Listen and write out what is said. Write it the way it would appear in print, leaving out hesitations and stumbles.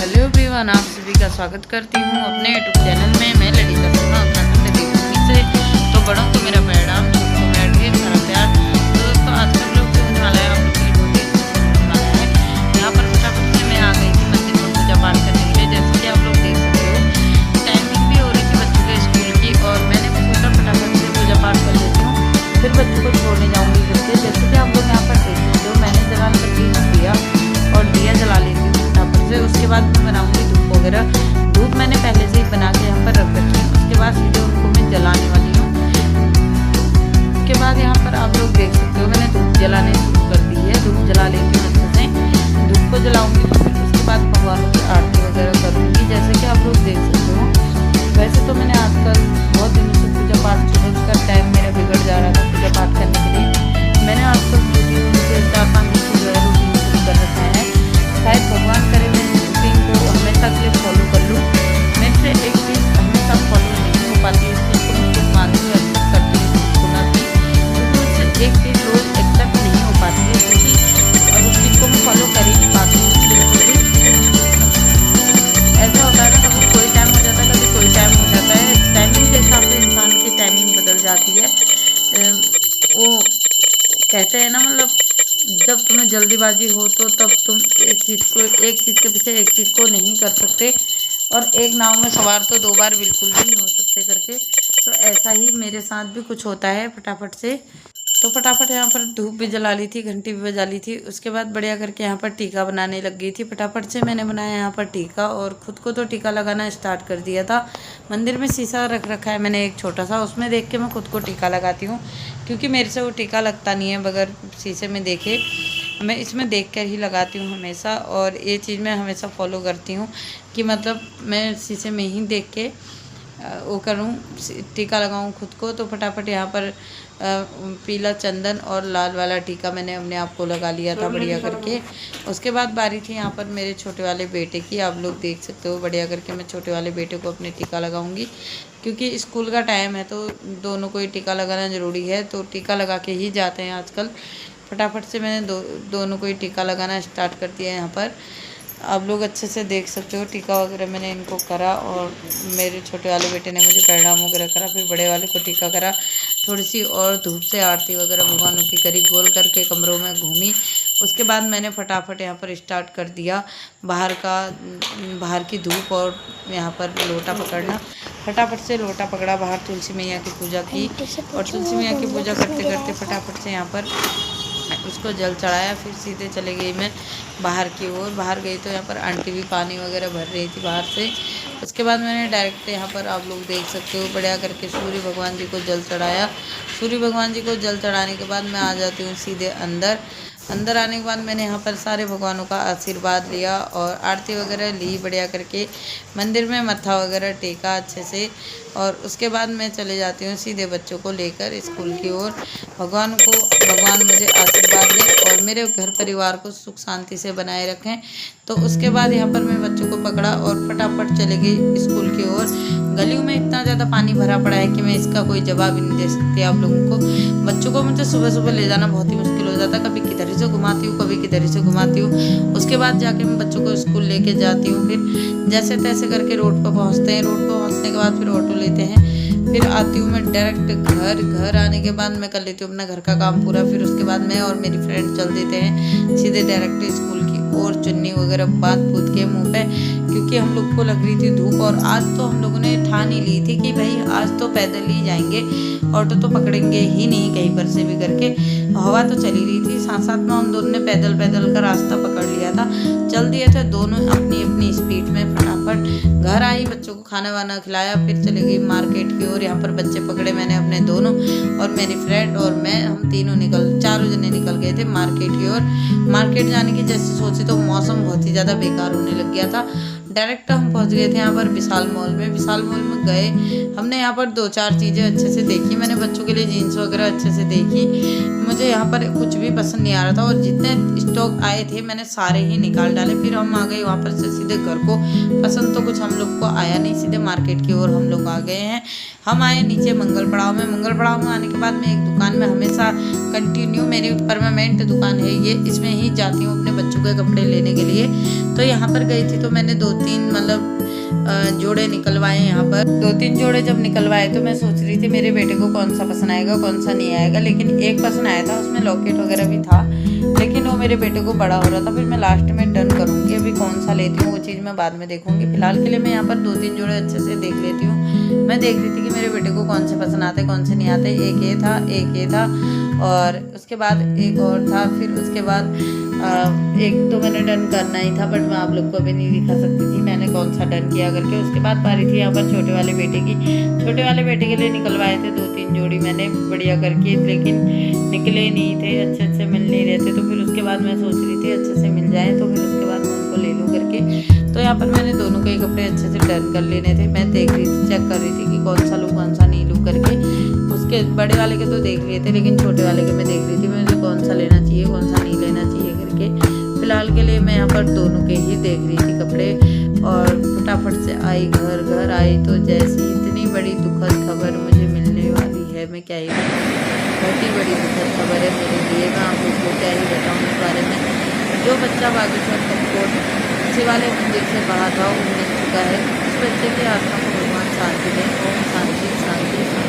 Hello everyone, आप सभी का स्वागत करती हूँ अपने यूट्यूब चैनल में। मैं ललिता शर्मा उत्तराखंड देवभूमि से। तो बड़ों को मेरा प्रणाम, छोटों को मेरा ढेर सारा प्यार। तो दोस्तों, आज का लोग जो होने वाला है आप लोग के लिए बहुत ही अच्छा वाला है। यहाँ पर फटाफट से मैं आ गई थी मंदिर में पूजा पाठ करने के लिए। जैसे कि आप लोग देख सकते हो, टाइमिंग भी हो रही थी बच्चों के स्कूल की, और मैंने भी सोचा फटाफट से पूजा पाठ कर लेती हूँ, फिर बच्चों को छोड़ने जाऊँगी घर से। जैसे कि आप लोग यहाँ पर देख सकते हो, मैंने जला कर दिया और दिया जला लेती हूँ फटाफट से। उसके बाद मैं बनाऊंगी धूप वगैरह। धूप मैंने पहले से ही बना के यहाँ पर रख रखी है। उसके बाद सीधे उनको मैं जलाने वाली हूँ। उसके बाद यहाँ पर आप लोग देख सकते हो, मैंने धूप जलाने शुरू कर दी है। धूप जला लेती हूँ अच्छे से। धूप को जलाऊंगी तो फिर उसके बाद भगवानों की आरती वगैरह करूँगी। जैसे कि आप लोग देख सकते हो, वैसे तो मैंने आजकल बहुत दिनों से पूजा पाठ शुरू कर, टाइम मेरा बिगड़ जा रहा था पूजा पाठ करने के लिए। मैंने आजकल 4-5 दिन से जो है रूटीन शुरू कर रखा है। शायद भगवान करे मैं इस रूटीन को हमेशा के लिए फॉलो कर लूँ। मेरे से एक चीज़ हमेशा फॉलो नहीं हो पाती, इस चीज़ को मैं खुद मानती हूँ, एक्सेप्ट करती हूँ, सुना थी, क्योंकि उससे एक चीज़ रोज़ एक्सेप्ट नहीं हो पाती है, क्योंकि उस चीज़ को मैं फॉलो कर ही नहीं पाती हूँ। ऐसा होता है ना, कभी कोई टाइम हो जाता है, कभी कोई टाइम हो जाता है। टाइमिंग के हिसाब से इंसान की टाइमिंग बदल जाती है। वो कहते हैं ना, मतलब जब तुम्हें जल्दीबाजी हो तो तब तुम एक चीज़ के पीछे एक चीज़ को नहीं कर सकते, और एक नाव में सवार तो 2 बार बिल्कुल भी नहीं हो सकते करके। तो ऐसा ही मेरे साथ भी कुछ होता है फटाफट से। तो फटाफट यहाँ पर धूप भी जला ली थी, घंटी भी बजा ली थी। उसके बाद बढ़िया करके यहाँ पर टीका बनाने लग गई थी। फटाफट से मैंने बनाया यहाँ पर टीका, और ख़ुद को तो टीका लगाना स्टार्ट कर दिया था। मंदिर में शीशा रख रखा है मैंने एक छोटा सा, उसमें देख के मैं खुद को टीका लगाती हूँ, क्योंकि मेरे से वो टीका लगता नहीं है बगैर शीशे में देखे। मैं इसमें देख कर ही लगाती हूँ हमेशा, और ये चीज़ मैं हमेशा फॉलो करती हूँ कि मतलब मैं शीशे में ही देख के वो करूँ, टीका लगाऊँ खुद को। तो फटाफट यहाँ पर पीला चंदन और लाल वाला टीका मैंने अपने आप को लगा लिया था बढ़िया करके। उसके बाद बारी थी यहाँ पर मेरे छोटे वाले बेटे की। आप लोग देख सकते हो, बढ़िया करके मैं छोटे वाले बेटे को अपने टीका लगाऊंगी, क्योंकि स्कूल का टाइम है तो दोनों को ही टीका लगाना ज़रूरी है। तो टीका लगा के ही जाते हैं आजकल। फटाफट से मैंने दोनों को ही टीका लगाना स्टार्ट कर दिया है यहाँ पर। आप लोग अच्छे से देख सकते हो, टीका वगैरह मैंने इनको करा, और मेरे छोटे वाले बेटे ने मुझे प्रणाम वगैरह करा, फिर बड़े वाले को टीका करा। थोड़ी सी और धूप से आरती वगैरह भगवानों की करी, गोल करके कमरों में घूमी। उसके बाद मैंने फटाफट यहाँ पर स्टार्ट कर दिया बाहर की धूप, और यहाँ पर लोटा पकड़ना। फटाफट से लोटा पकड़ा, बाहर तुलसी मैया की पूजा की, और तुलसी मैया की पूजा करते करते फटाफट से यहाँ पर उसको जल चढ़ाया। फिर सीधे चले गई मैं बाहर की ओर। बाहर गई तो यहाँ पर आंटी भी पानी वगैरह भर रही थी बाहर से। उसके बाद मैंने डायरेक्ट यहाँ पर आप लोग देख सकते हो, बढ़िया करके सूर्य भगवान जी को जल चढ़ाया। सूर्य भगवान जी को जल चढ़ाने के बाद मैं आ जाती हूँ सीधे अंदर आने के बाद मैंने यहाँ पर सारे भगवानों का आशीर्वाद लिया, और आरती वगैरह ली बढ़िया करके। मंदिर में मत्था वगैरह टेका अच्छे से, और उसके बाद मैं चले जाती हूँ सीधे बच्चों को लेकर स्कूल की ओर। भगवान मुझे आशीर्वाद दें और मेरे घर परिवार को सुख शांति से बनाए रखें। तो उसके बाद यहाँ पर मैं बच्चों को पकड़ा और फटाफट चले गई स्कूल की ओर। गलियों में इतना ज़्यादा पानी भरा पड़ा है कि मैं इसका कोई जवाब ही नहीं दे सकती आप लोगों को। बच्चों को मुझे सुबह सुबह ले जाना बहुत ही मुश्किल हो जाता, कभी किधर से घुमाती हूँ, कभी किधर से घुमाती हूँ। उसके बाद जाके मैं बच्चों को स्कूल लेके जाती हूँ। फिर जैसे तैसे करके रोड पर पहुँचते हैं। रोड पर पहुँचने के बाद फिर ऑटो लेते हैं। फिर आती हूँ मैं डायरेक्ट घर आने के बाद मैं कर लेती हूँ अपना घर का काम पूरा। फिर उसके बाद मैं और मेरी फ्रेंड चल देते हैं सीधे डायरेक्ट स्कूल की ओर, चुन्नी वगैरह बांध कूद के मुंह पे, क्योंकि हम लोग को लग रही थी धूप। और आज तो हम लोगों ने ठान ही ली थी कि भाई आज तो पैदल ही जाएंगे, ऑटो तो पकड़ेंगे ही नहीं कहीं पर से भी करके। हवा तो चली रही थी, साथ साथ में हम दोनों ने पैदल का रास्ता पकड़ लिया था। चल दिए थे दोनों अपनी अपनी स्पीड में। फटाफट घर आई, बच्चों को खाना वाना खिलाया, फिर चले गई मार्केट की ओर। यहाँ पर बच्चे पकड़े मैंने अपने दोनों, और मेरी फ्रेंड और मैं, हम चारों जने निकल गए थे मार्केट की ओर। मार्केट जाने की जैसे सोची तो मौसम बहुत ही ज़्यादा बेकार होने लग गया था। डायरेक्ट हम पहुंच गए थे यहाँ पर विशाल मॉल में गए। हमने यहाँ पर 2-4 चीज़ें अच्छे से देखी। मैंने बच्चों के लिए जीन्स वगैरह अच्छे से देखी। मुझे यहाँ पर कुछ भी पसंद नहीं आ रहा था, और जितने स्टॉक आए थे मैंने सारे ही निकाल डाले। फिर हम आ गए वहाँ पर से सीधे घर को। पसंद तो कुछ हम लोग को आया नहीं, सीधे मार्केट की ओर हम लोग आ गए हैं। हम आए नीचे मंगल पड़ाव में आने के बाद मैं एक दुकान में हमेशा कंटिन्यू, मेरी परमानेंट दुकान है ये, इसमें ही जाती हूँ अपने बच्चों चुका है कपड़े लेने के लिए। तो यहाँ पर गई थी तो मैंने 2-3 मतलब जोड़े निकलवाए। यहाँ पर 2-3 जोड़े जब निकलवाए तो मैं सोच रही थी मेरे बेटे को कौन सा पसंद आएगा कौन सा नहीं आएगा, लेकिन एक पसंद आया था, उसमें लॉकेट वगैरह भी था, लेकिन वो मेरे बेटे को बड़ा हो रहा था। फिर मैं लास्ट में डन करूँगी, अभी कौन सा लेती हूँ वो चीज़ मैं बाद में देखूँगी। फिलहाल के लिए मैं यहाँ पर 2-3 जोड़े अच्छे से देख लेती हूँ। मैं देख रही थी कि मेरे बेटे को कौन से पसंद आते कौन से नहीं आते। एक ये था और उसके बाद एक और था, फिर उसके बाद एक तो मैंने डन करना ही था, बट मैं आप लोग को अभी नहीं दिखा सकती थी मैंने कौन सा डन किया करके। उसके बाद पारी थी यहाँ पर छोटे वाले बेटे की। छोटे वाले बेटे के लिए निकलवाए थे 2-3 जोड़ी मैंने बढ़िया करके, लेकिन निकले नहीं थे, अच्छे मिल नहीं रहे थे। तो फिर उसके बाद मैं सोच रही थी अच्छे से मिल जाए तो फिर उसके बाद मैं उनको ले लूँ करके। तो यहाँ पर मैंने दोनों के कपड़े अच्छे से डन कर लेने थे। मैं देख रही थी, चेक कर रही थी कि कौन सा लूँ कौन सा नहीं लूँ करके। उसके बड़े वाले के तो देख लिए थे, लेकिन छोटे वाले के मैं देख रही थी मुझे कौन सा लेना चाहिए कौन सा नहीं लेना चाहिए करके। फिलहाल के लिए मैं यहाँ पर दोनों के ही देख रही थी कपड़े, और फटाफट से आई घर आई तो जैसी इतनी बड़ी दुखद खबर मुझे मिलने वाली है, मैं क्या ही बताऊँ, बहुत ही बड़ी दुखद खबर है मेरे लिए। मैं आप लोग को क्या ही बताऊँ इस बारे में। जो बच्चा बागेश्वर कपकोट शिवालय मंदिर से बाहर था वो मिल चुका है। उस बच्चे की आत्मा को भगवान शांति दें। ओम शांति शांति शांति।